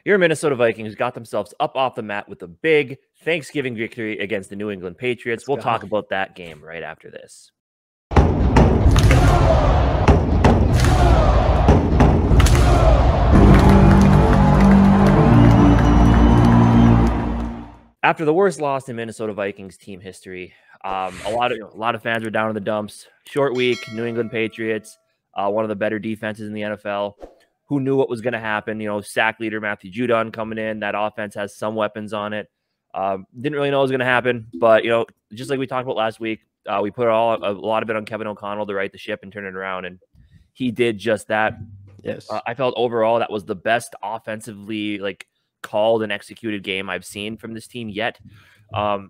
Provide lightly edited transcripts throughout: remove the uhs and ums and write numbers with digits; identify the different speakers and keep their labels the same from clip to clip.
Speaker 1: Your Minnesota Vikings got themselves up off the mat with a big Thanksgiving victory against the New England Patriots. We'll talk about that game right after this. After the worst loss in Minnesota Vikings team history, a lot of fans were down in the dumps. Short week, New England Patriots, one of the better defenses in the NFL. Who knew what was going to happen? You know, sack leader Matthew Judon coming in. That offense has some weapons on it. Didn't really know what was going to happen, but you know, just like we talked about last week, we put a lot of it on Kevin O'Connell to right the ship and turn it around, and he did just that.
Speaker 2: Yes,
Speaker 1: I felt overall that was the best offensively called and executed game I've seen from this team yet.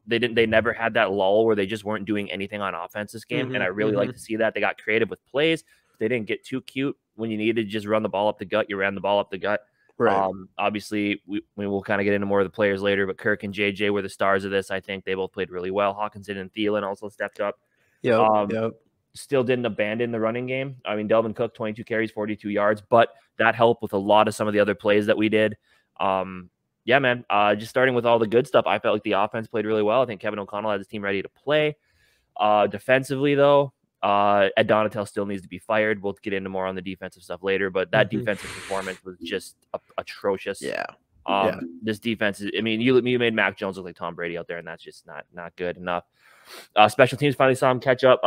Speaker 1: They never had that lull where they just weren't doing anything on offense this game, and I really like to see that. They got creative with plays. They didn't get too cute. When you needed to just run the ball up the gut, you ran the ball up the gut.
Speaker 2: Right.
Speaker 1: Obviously, we will kind of get into more of the players later, but Kirk and JJ were the stars of this. I think they both played really well. Hawkinson and Thielen also stepped up.
Speaker 2: Yep.
Speaker 1: Still didn't abandon the running game. I mean, Delvin Cook, 22 carries, 42 yards, but that helped with a lot of some of the other plays that we did. Yeah, man, just starting with all the good stuff, I felt like the offense played really well. I think Kevin O'Connell had his team ready to play. Defensively, though, Ed Donatel still needs to be fired. We'll get into more on the defensive stuff later, but that defensive performance was just atrocious.
Speaker 2: Yeah.
Speaker 1: This defense is, I mean, you made Mac Jones look like Tom Brady out there, and that's just not good enough. Special teams finally saw him catch up,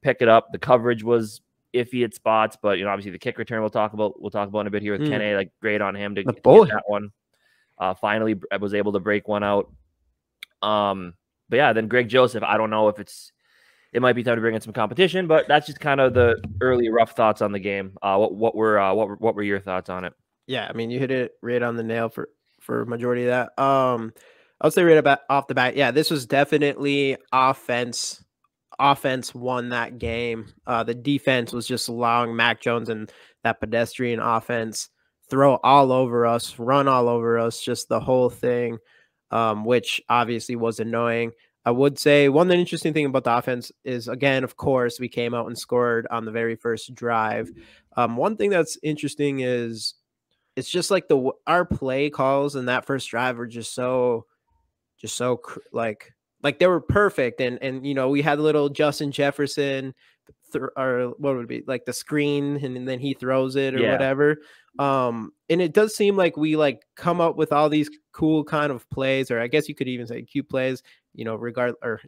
Speaker 1: pick it up. The coverage was iffy at spots, but you know, obviously the kick return we'll talk about in a bit here with Kenny. Like, great on him to get that one. Finally, I was able to break one out. But yeah, then Greg Joseph. I don't know if it might be time to bring in some competition, but that's just kind of the early rough thoughts on the game. What were your thoughts on it?
Speaker 2: Yeah, I mean, you hit it right on the nail for majority of that. I'll say right off the bat, yeah, this was definitely offense. Offense won that game. The defense was just allowing Mac Jones and that pedestrian offense throw all over us, run all over us, just the whole thing, which obviously was annoying. I would say one interesting thing about the offense is, again, of course, we came out and scored on the very first drive. One thing that's interesting is it's just like our play calls in that first drive were just so like they were perfect. And you know, we had a little Justin Jefferson or what would it be, like the screen, and then he throws it or whatever. And it does seem like we come up with all these cool kind of plays, or I guess you could even say cute plays, you know,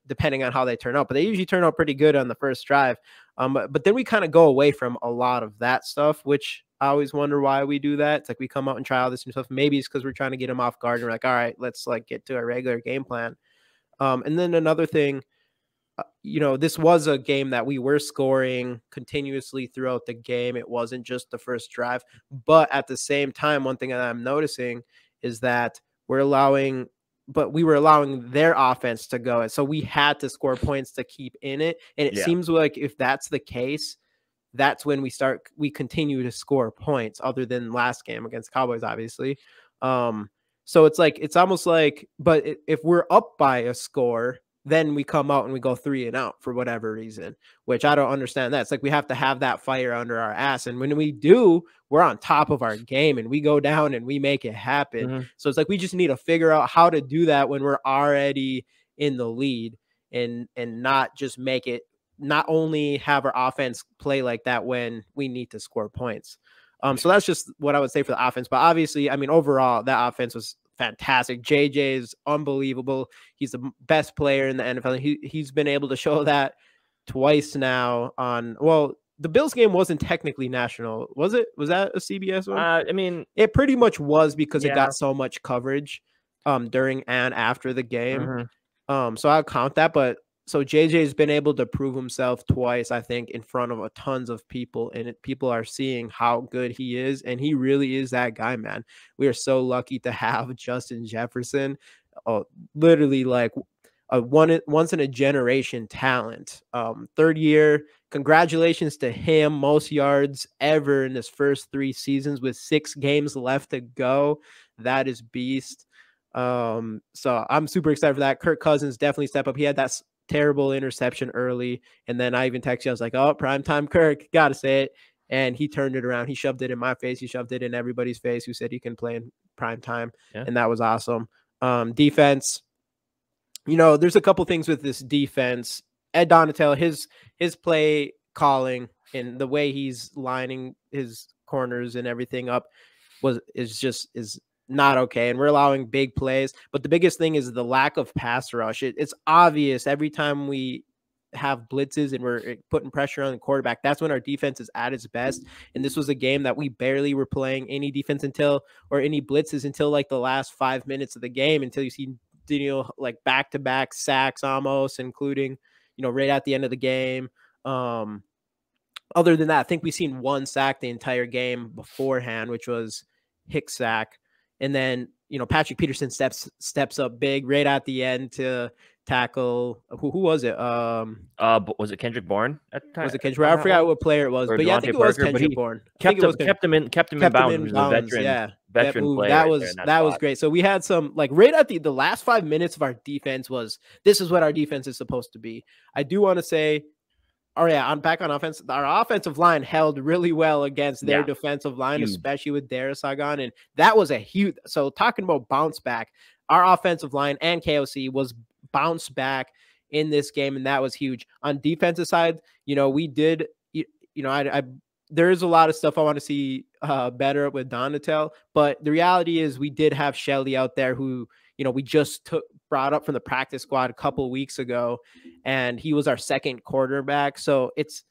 Speaker 2: depending on how they turn out, but they usually turn out pretty good on the first drive. But then we kind of go away from a lot of that stuff, which I always wonder why we do that. It's like we come out and try all this new stuff. Maybe it's because we're trying to get them off guard and we're like, all right, let's get to our regular game plan. And then another thing, you know, this was a game that we were scoring continuously throughout the game. It wasn't just the first drive, but at the same time, one thing that I'm noticing is that we were allowing their offense to go. And so we had to score points to keep in it. And it seems like if that's the case, that's when we continue to score points, other than last game against Cowboys, obviously. So it's almost like, but if we're up by a score, then we come out and we go 3 and out for whatever reason, which I don't understand. That's like, we have to have that fire under our ass. And when we do, we're on top of our game and we go down and we make it happen. So it's like, we just need to figure out how to do that when we're already in the lead, and not just not only have our offense play like that when we need to score points. So that's just what I would say for the offense. But obviously, I mean, overall, that offense was fantastic. JJ is unbelievable. He's the best player in the NFL. He's been able to show that twice now the Bills game wasn't technically national. Was it? Was that a CBS one?
Speaker 1: I mean,
Speaker 2: it pretty much was, because it got so much coverage during and after the game. So I'll count that. But so JJ's been able to prove himself twice, I think, in front of a tons of people, and people are seeing how good he is, and he really is that guy, man. We are so lucky to have Justin Jefferson, literally like a once in a generation talent. Third year, congratulations to him. Most yards ever in his first 3 seasons with 6 games left to go. That is beast. So I'm super excited for that. Kirk Cousins definitely step up. He had that terrible interception early, and then I even texted you. I was like, "Oh, primetime Kirk, gotta say it." and he turned it around. He shoved it in my face. He shoved it in everybody's face who said he can play in prime time, and that was awesome. Defense, there's a couple things with this defense. Ed Donatello, his play calling and the way he's lining his corners and everything up is not okay, and we're allowing big plays. But the biggest thing is the lack of pass rush. It's obvious every time we have blitzes and we're putting pressure on the quarterback, that's when our defense is at its best. And this was a game that we barely were playing any defense or any blitzes until like the last 5 minutes of the game, until you see like back-to-back sacks almost, including right at the end of the game. Other than that, I think we've seen one sack the entire game beforehand, which was Hicks sack. And then, Patrick Peterson steps up big right at the end to tackle. Who was it?
Speaker 1: Was it Kendrick Bourne at the time?
Speaker 2: Was it Kendrick? I forgot what player it was, but yeah, I think it was Kendrick Bourne.
Speaker 1: Kept him in bounds. Veteran player.
Speaker 2: That was great. So we had some, like, right at the last 5 minutes of our defense this is what our defense is supposed to be. I do want to say, back on offense, our offensive line held really well against their defensive line, especially with Darius Sagan. And that was a huge, so talking about bounce back, our offensive line and KOC was bounced back in this game, and that was huge. On defensive side, we did, there is a lot of stuff I want to see better with Donatel, but the reality is we did have Shelly out there who, we just brought up from the practice squad a couple of weeks ago, and he was our second quarterback. So it's,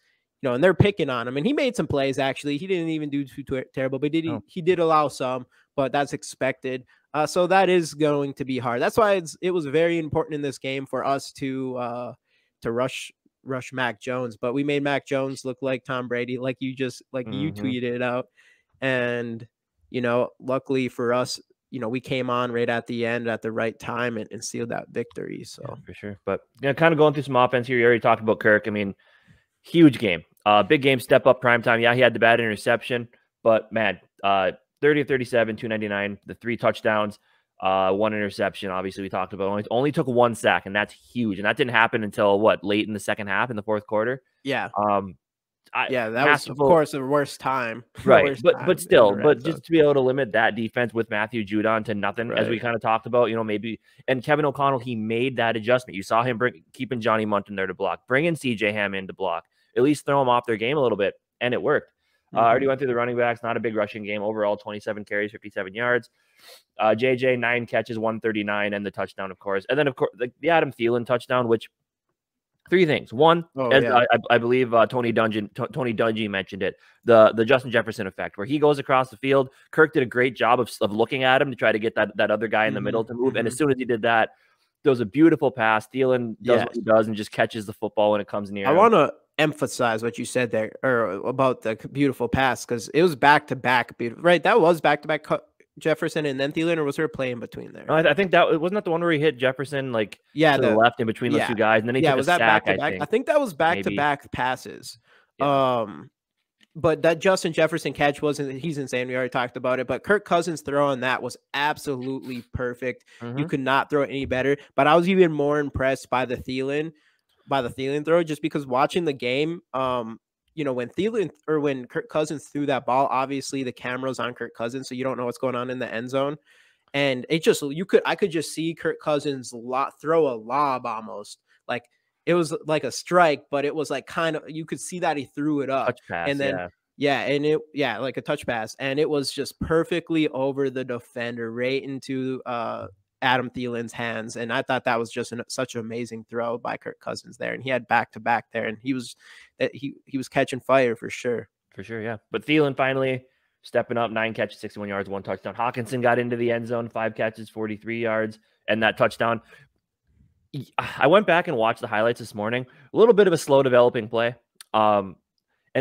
Speaker 2: and they're picking on him, and he made some plays. Actually, he didn't even do too terrible, but he did allow some, but that's expected. So that is going to be hard. That's why it was very important in this game for us to rush Mac Jones, but we made Mac Jones look like Tom Brady, like you tweeted it out. And, luckily for us, we came on right at the end at the right time and sealed that victory. So
Speaker 1: for sure. But kind of going through some offense here. You already talked about Kirk. I mean, huge game, big game, step up, prime time. Yeah, he had the bad interception, but man, 30 of 37, 299, the 3 touchdowns, 1 interception. Obviously, we talked about only took 1 sack, and that's huge. And that didn't happen until late in the second half, in the fourth quarter.
Speaker 2: Yeah. That was, of course, the worst time.
Speaker 1: Right. But still, just to be able to limit that defense with Matthew Judon to nothing, as we kind of talked about, maybe. And Kevin O'Connell, he made that adjustment. You saw him keeping Johnny Munton there to block, bringing CJ Ham in to block, at least throw him off their game a little bit, and it worked. I already went through the running backs. Not a big rushing game overall. 27 carries, 57 yards. JJ 9 catches, 139, and the touchdown, of course. And then, of course, the Adam Thielen touchdown, which 3 things. One, I believe Tony Dungy mentioned it, the Justin Jefferson effect, where he goes across the field. Kirk did a great job of looking at him to try to get that other guy in the middle to move. And as soon as he did that, there was a beautiful pass. Thielen does what he does and just catches the football when it comes near him.
Speaker 2: I want to emphasize what you said there, or about the beautiful pass, because it was back-to-back, right? That was back-to-back Jefferson and then Thielen, or was there a play in between there?
Speaker 1: I think that wasn't that the one where he hit Jefferson to the left in between those 2 guys, and then he took a sack.
Speaker 2: I think that was back-to-back passes. But that Justin Jefferson catch he's insane. We already talked about it, but Kirk Cousins' throw on that was absolutely perfect. You could not throw it any better. But I was even more impressed by the Thielen throw, just because watching the game, when Kirk Cousins threw that ball, obviously the camera's on Kirk Cousins, so you don't know what's going on in the end zone. And I could just see Kirk Cousins throw a lob almost. Like, it was like a strike, but it was like kind of, you could see that he threw it up.
Speaker 1: Touch pass,
Speaker 2: and then like a touch pass. And it was just perfectly over the defender, right into Adam Thielen's hands. And I thought that was just such an amazing throw by Kirk Cousins there. And he had back-to-back there, and he was catching fire for sure.
Speaker 1: For sure, yeah. But Thielen finally stepping up, 9 catches, 61 yards, 1 touchdown. Hawkinson got into the end zone, 5 catches, 43 yards, and that touchdown. I went back and watched the highlights this morning. A little bit of a slow developing play. And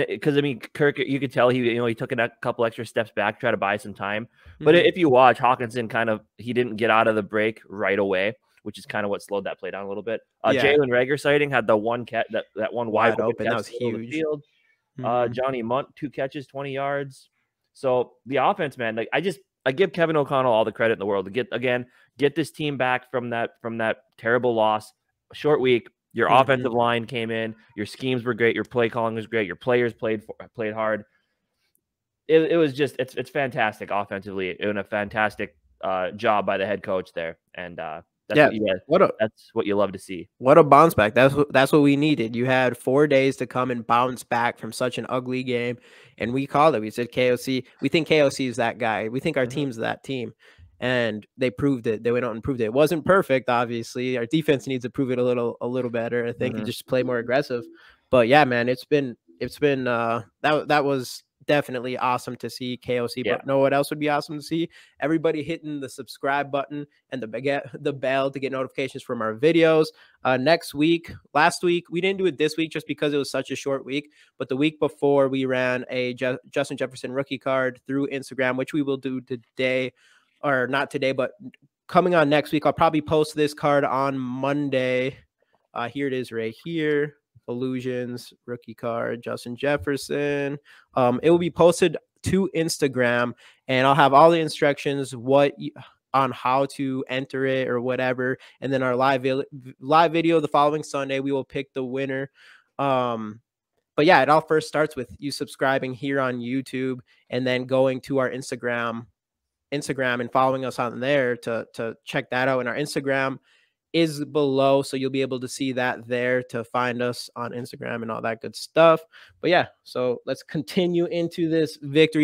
Speaker 1: because Kirk, you could tell he took a couple extra steps back to try to buy some time. But if you watch, Hawkinson he didn't get out of the break right away, which is kind of what slowed that play down a little bit. Jalen Reagor sighting had the one that one wide open.
Speaker 2: That was huge.
Speaker 1: Field. Johnny Munt, 2 catches, 20 yards. So the offense, man, I give Kevin O'Connell all the credit in the world to get this team back from that terrible loss. Short week. Your offensive line came in. Your schemes were great. Your play calling was great. Your players played hard. it was just it's fantastic offensively and a fantastic job by the head coach there, and that's what you get. That's what you love to see.
Speaker 2: What a bounce back. That's what we needed. You had 4 days to come and bounce back from such an ugly game. And we called it. We said KOC. We think KOC is that guy. We think our team's that team. And they proved it. They went out and proved it. It wasn't perfect, obviously. Our defense needs to prove it a little better. I think and just play more aggressive. But yeah, man, it's been that was definitely awesome to see KOC. But know what else would be awesome to see? Everybody hitting the subscribe button and the bell to get notifications from our videos. Last week, we didn't do it this week just because it was such a short week. But the week before, we ran a Justin Jefferson rookie card through Instagram, which we will do today, or not today, but coming on next week. I'll probably post this card on Monday. Here it is right here. Illusions rookie card, Justin Jefferson. It will be posted to Instagram, and I'll have all the instructions on how to enter it or whatever. And then our live video the following Sunday, we will pick the winner. But yeah, it all first starts with you subscribing here on YouTube and then going to our Instagram and following us on there to check that out. And our Instagram is below, so you'll be able to see that there to find us on Instagram and all that good stuff. But yeah, so let's continue into this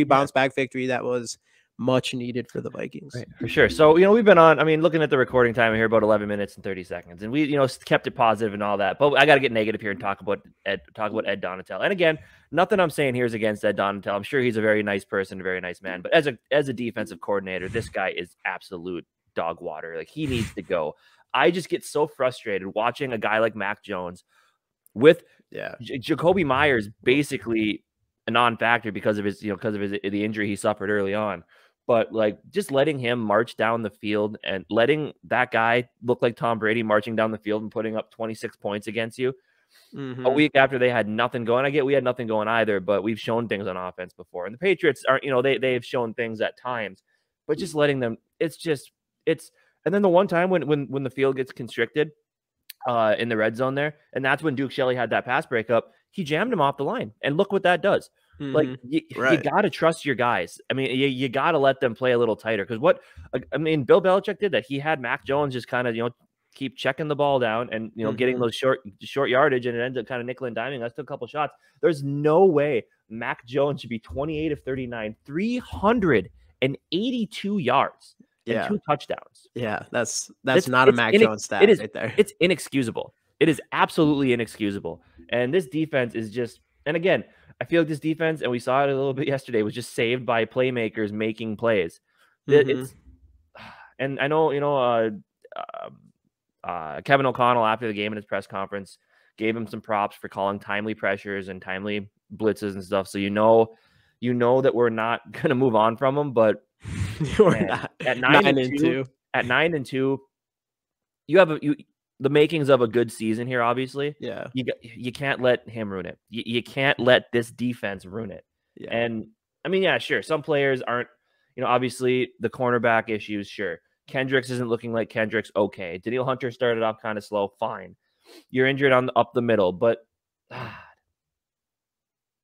Speaker 2: bounce back victory that was much needed for the Vikings.
Speaker 1: Right, for sure. So, we've been on, looking at the recording time here, about 11 minutes and 30 seconds, and we, kept it positive and all that, but I got to get negative here and talk about Ed Donatel. And again, nothing I'm saying here is against Ed Donatel. I'm sure he's a very nice person, a very nice man, but as a defensive coordinator, this guy is absolute dog water. Like, he needs to go. I just get so frustrated watching a guy like Mac Jones with Jacoby Myers basically a non-factor because of the injury he suffered early on. But like, just letting him march down the field and letting that guy look like Tom Brady marching down the field and putting up 26 points against you a week after they had nothing going. I get we had nothing going either, but we've shown things on offense before. And the Patriots aren't, they have shown things at times, but just letting them, and then the one time when the field gets constricted in the red zone there, and that's when Duke Shelley had that pass breakup, he jammed him off the line. And look what that does. Like, you got to trust your guys. You got to let them play a little tighter. Because Bill Belichick did that. He had Mac Jones just kind of, keep checking the ball down and, getting those short yardage, and it ended up kind of nickel and diming. Let's took a couple shots. There's no way Mac Jones should be 28 of 39, 382 yards. And 2 touchdowns.
Speaker 2: Yeah, that's not a Mac Jones stat right there.
Speaker 1: It's inexcusable. It is absolutely inexcusable. And this defense is just, and again, I feel like this defense, and we saw it a little bit yesterday, was just saved by playmakers making plays. It's, and I know, Kevin O'Connell after the game in his press conference gave him some props for calling timely pressures and timely blitzes and stuff. So you know that we're not going to move on from him, but
Speaker 2: not. At 9-2,
Speaker 1: you have the makings of a good season here. Obviously, you can't let him ruin it. You can't let this defense ruin it. And sure, some players aren't. Obviously the cornerback issues. Sure, Kendricks isn't looking like Kendricks. Okay, Danielle Hunter started off kind of slow. Fine, you're injured up the middle, but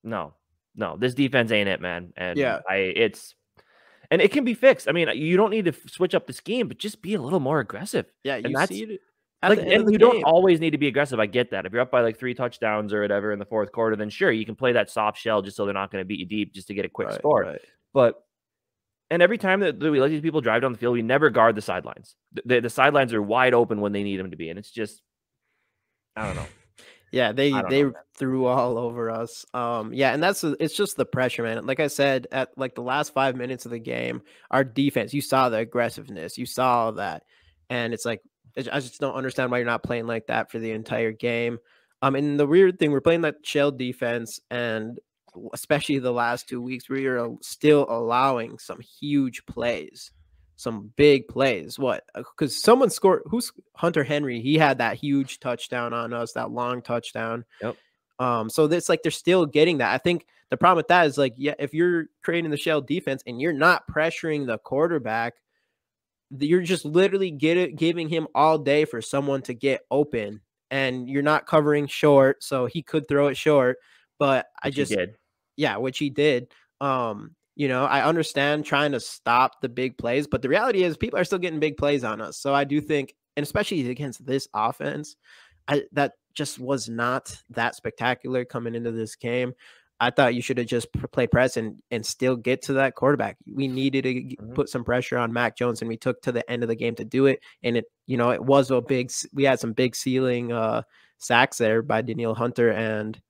Speaker 1: no, this defense ain't it, man. And and it can be fixed. You don't need to switch up the scheme, but just be a little more aggressive.
Speaker 2: Yeah,
Speaker 1: and
Speaker 2: see it
Speaker 1: and you don't always need to be aggressive. I get that. If you're up by like 3 touchdowns or whatever in the fourth quarter, then sure, you can play that soft shell just so they're not going to beat you deep just to get a quick score.
Speaker 2: Right.
Speaker 1: But every time that we let these people drive down the field, we never guard the sidelines. The sidelines are wide open when they need them to be, and it's just, I don't know.
Speaker 2: Yeah, they threw all over us. And it's just the pressure, man. Like I said, at like the last 5 minutes of the game, our defense, you saw the aggressiveness, you saw that, and it's like, I just don't understand why you're not playing like that for the entire game. And the weird thing, we're playing that shell defense, and especially the last 2 weeks, we are still allowing some huge plays. Some big plays. What? Because someone scored. Who's Hunter Henry? He had that huge touchdown on us, that long touchdown.
Speaker 1: Yep.
Speaker 2: So it's like they're still getting that. I think the problem with that is like, if you're creating the shell defense and you're not pressuring the quarterback, you're just literally giving him all day for someone to get open, and you're not covering short, so he could throw it short. But which he did. You know, I understand trying to stop the big plays, but the reality is people are still getting big plays on us. So I do think, and especially against this offense, that just was not that spectacular coming into this game. I thought you should have just play press and still get to that quarterback. We needed to put some pressure on Mac Jones, and we took to the end of the game to do it. And it, you know, it was a big. We had some big ceiling sacks there by Danielle Hunter, and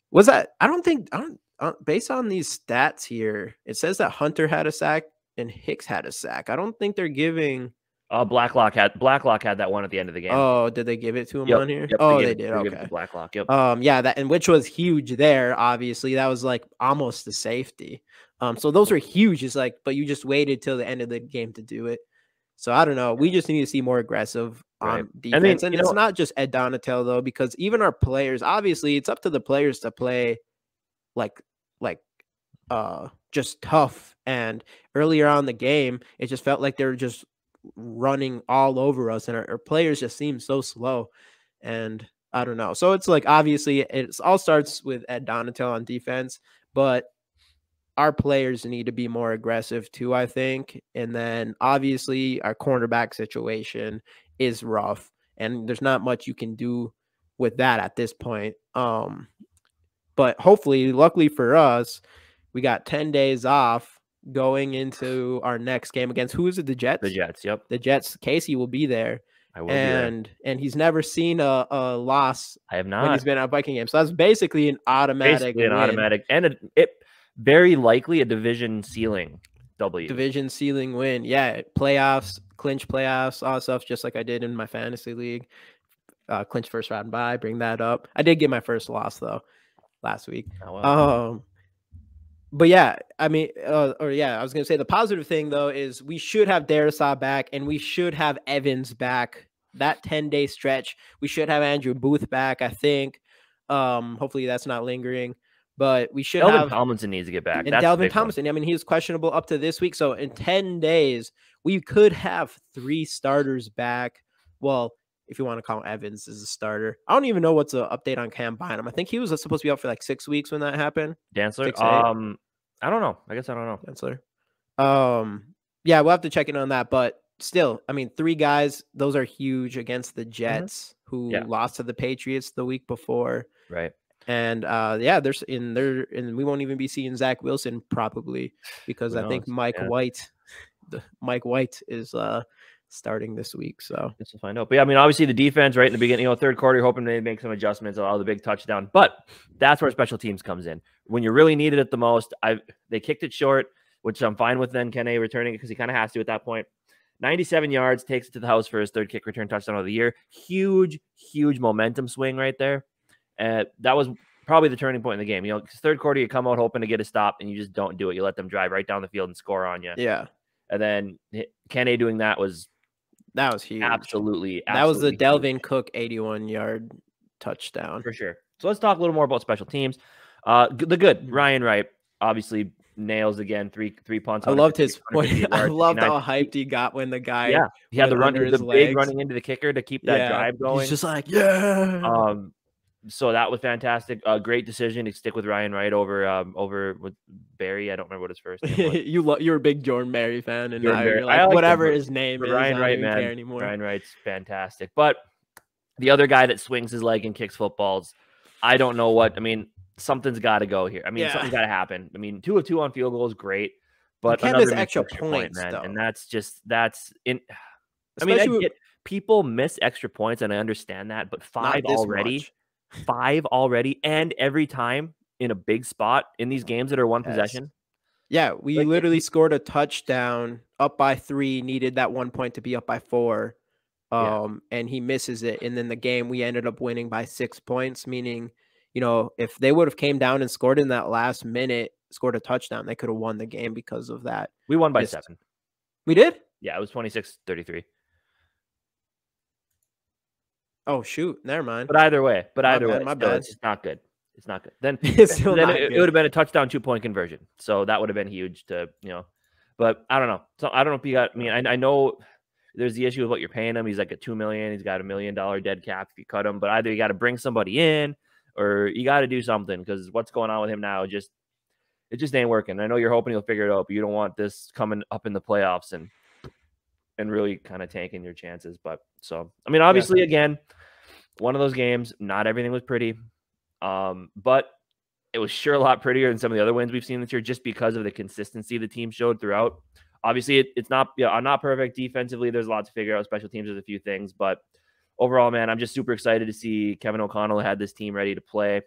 Speaker 2: was that? I don't. Based on these stats here, it says that Hunter had a sack and Hicks had a sack. I don't think they're giving.
Speaker 1: Blacklock had that one at the end of the game.
Speaker 2: Oh, did they give it to him
Speaker 1: Yep,
Speaker 2: on here?
Speaker 1: Yep,
Speaker 2: Oh, they did.
Speaker 1: They
Speaker 2: Okay.
Speaker 1: gave it to Blacklock. Yep.
Speaker 2: Yeah, that, and which was huge there. Obviously, that was like almost the safety. So those were huge. It's like, but you just waited till the end of the game to do it. So I don't know. We just need to see more aggressive on defense, and it's not just Ed Donatel though, because even our players. Obviously, it's up to the players to play like just tough. And earlier on in the game, it just felt like they were just running all over us, and our players just seem so slow. And I don't know. So it's like, obviously it all starts with Ed Donatel on defense, but our players need to be more aggressive too, I think. And then obviously our cornerback situation is rough, and there's not much you can do with that at this point. But hopefully, luckily for us, we got 10 days off going into our next game against, who is it? The Jets?
Speaker 1: The Jets, yep.
Speaker 2: The Jets. Casey will be there.
Speaker 1: I will be there.
Speaker 2: And he's never seen a loss.
Speaker 1: I have not.
Speaker 2: When he's been at a Viking game. So that's basically an automatic win.
Speaker 1: Automatic. And it very likely a division ceiling W.
Speaker 2: Division ceiling win. Yeah. Playoffs, clinch playoffs, all stuff, just like I did in my fantasy league. Clinch first round bye, bring that up. I did get my first loss, though, last week.
Speaker 1: Oh, wow.
Speaker 2: But yeah, I mean, I was going to say the positive thing, though, is we should have Darrisaw back, and we should have Evans back. That 10-day stretch, we should have Andrew Booth back, I think. Hopefully that's not lingering, but we should have.
Speaker 1: Delvin Tomlinson needs to get back.
Speaker 2: And Delvin Tomlinson, I mean, he was questionable up to this week. So in 10 days, we could have 3 starters back. Well, if you want to call Evans as a starter. I don't even know what's the update on Cam Bynum. I think he was supposed to be out for like 6 weeks when that happened.
Speaker 1: Dantzler? I don't know. I guess I don't know.
Speaker 2: Dantzler. Yeah, we'll have to check in on that. But still, I mean, 3 guys, those are huge against the Jets, who lost to the Patriots the week before.
Speaker 1: Right.
Speaker 2: And we won't even be seeing Zach Wilson probably, because I think Mike White is starting this week. So
Speaker 1: guess we'll find out. But yeah, I mean, obviously the defense right in the beginning, third quarter, you're hoping they make some adjustments, allow the big touchdown. But that's where special teams comes in. When you really need it at the most, they kicked it short, which I'm fine with then Kenny returning it because he kind of has to at that point. 97 yards, takes it to the house for his 3rd kick return touchdown of the year. Huge momentum swing right there. And that was probably the turning point in the game. You know, 3rd quarter, you come out hoping to get a stop, and you just don't do it. You let them drive right down the field and score on you.
Speaker 2: Yeah.
Speaker 1: And then Kenny doing that was
Speaker 2: huge.
Speaker 1: Absolutely.
Speaker 2: That was the Delvin Cook 81-yard touchdown.
Speaker 1: For sure. So let's talk a little more about special teams. Ryan Wright obviously nails again, three punts.
Speaker 2: I loved his point. I loved how hyped he got when the guy
Speaker 1: he had the run, the big running into the kicker to keep that drive going.
Speaker 2: He's just like,
Speaker 1: so that was fantastic. Great decision to stick with Ryan Wright over with Barry. I don't remember what his first name was.
Speaker 2: You're a big Jordan Berry fan, and
Speaker 1: now
Speaker 2: you're like whatever his name is.
Speaker 1: Ryan Wright, man.
Speaker 2: Anymore.
Speaker 1: Ryan Wright's fantastic. But the other guy that swings his leg and kicks footballs, I don't know what. I mean, something's got to go here. I mean, something's got to happen. I mean, 2 of 2 on field goals, great. But another extra points, man. Though. And that's in. I mean, I get people miss extra points, and I understand that. But 5 already. 5 already, and every time in a big spot in these games that are one possession.
Speaker 2: Yeah, we literally scored a touchdown up by 3, needed that 1 point to be up by 4. And he misses it. And then the game, we ended up winning by 6 points, meaning, you know, if they would have came down and scored in that last minute, scored a touchdown, they could have won the game because of that.
Speaker 1: We won by 7.
Speaker 2: We did?
Speaker 1: Yeah, it was 26-33.
Speaker 2: Oh, shoot. Never mind.
Speaker 1: But either way,
Speaker 2: my bad.
Speaker 1: It's just not good. It's not good. Then,
Speaker 2: it
Speaker 1: would have been a touchdown 2-point conversion. So that would have been huge to, but I don't know. So I don't know if you got, I know there's the issue of what you're paying him. He's like at $2 million. He's got $1 million dead cap if you cut him, but either you got to bring somebody in or you got to do something, because what's going on with him now, just it just ain't working. I know you're hoping you'll figure it out, but you don't want this coming up in the playoffs and really kind of tanking your chances. But so, I mean, obviously, again, one of those games, not everything was pretty, but it was sure a lot prettier than some of the other wins we've seen this year, just because of the consistency the team showed throughout. Obviously, it's not, not perfect defensively. There's a lot to figure out. Special teams, there's a few things, but overall, man, I'm just super excited to see Kevin O'Connell had this team ready to play.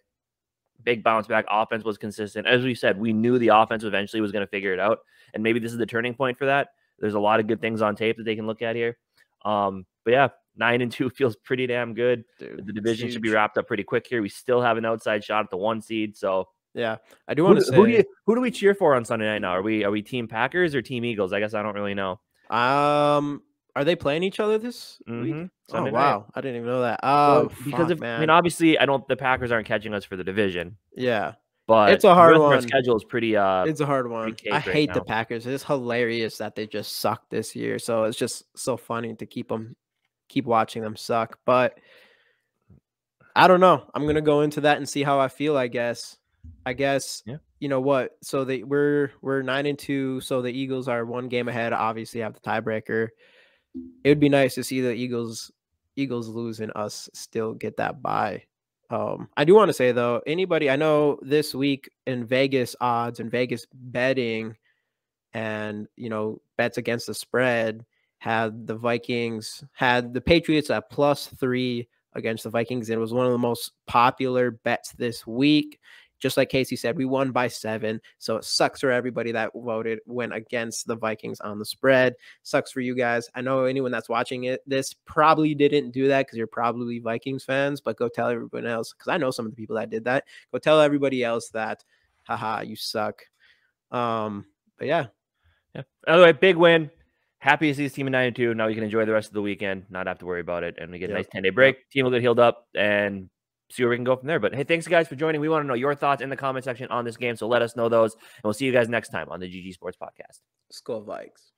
Speaker 1: Big bounce back. Offense was consistent. As we said, we knew the offense eventually was going to figure it out, and maybe this is the turning point for that. There's a lot of good things on tape that they can look at here. But yeah, 9-2 feels pretty damn good. Dude, the division should be wrapped up pretty quick here. We still have an outside shot at the 1 seed. So
Speaker 2: yeah, I do want to say,
Speaker 1: who do we cheer for on Sunday night now? Are we Team Packers or Team Eagles? I guess I don't really know.
Speaker 2: Are they playing each other this week?
Speaker 1: Sunday
Speaker 2: wow,
Speaker 1: night.
Speaker 2: I didn't even know that. Oh,
Speaker 1: because
Speaker 2: man.
Speaker 1: I mean, obviously, the Packers aren't catching us for the division.
Speaker 2: Yeah,
Speaker 1: but
Speaker 2: it's a hard one.
Speaker 1: Our schedule is pretty.
Speaker 2: It's a hard one. I hate the Packers. It's hilarious that they just suck this year. So it's just so funny to keep watching them suck. But I don't know. I'm gonna go into that and see how I feel. I guess.
Speaker 1: Yeah.
Speaker 2: You know what? So we're 9-2. So the Eagles are 1 game ahead. Obviously, have the tiebreaker. It would be nice to see the Eagles lose and us still get that bye. I do want to say though, anybody I know this week in Vegas odds and Vegas betting and bets against the spread had the Patriots at +3 against the Vikings. It was one of the most popular bets this week. Just like Casey said, we won by 7. So it sucks for everybody that went against the Vikings on the spread. Sucks for you guys. I know anyone that's watching this probably didn't do that because you're probably Vikings fans, but go tell everyone else, because I know some of the people that did that. Go tell everybody else that, haha, you suck. But yeah.
Speaker 1: Anyway, big win. Happy to see this team in 9-2. Now we can enjoy the rest of the weekend, not have to worry about it, and we get a nice 10-day break. Team will get healed up and see where we can go from there. But hey, thanks guys for joining. We want to know your thoughts in the comment section on this game, so let us know those, and we'll see you guys next time on the GG Sports Podcast.
Speaker 2: Skol Vikes.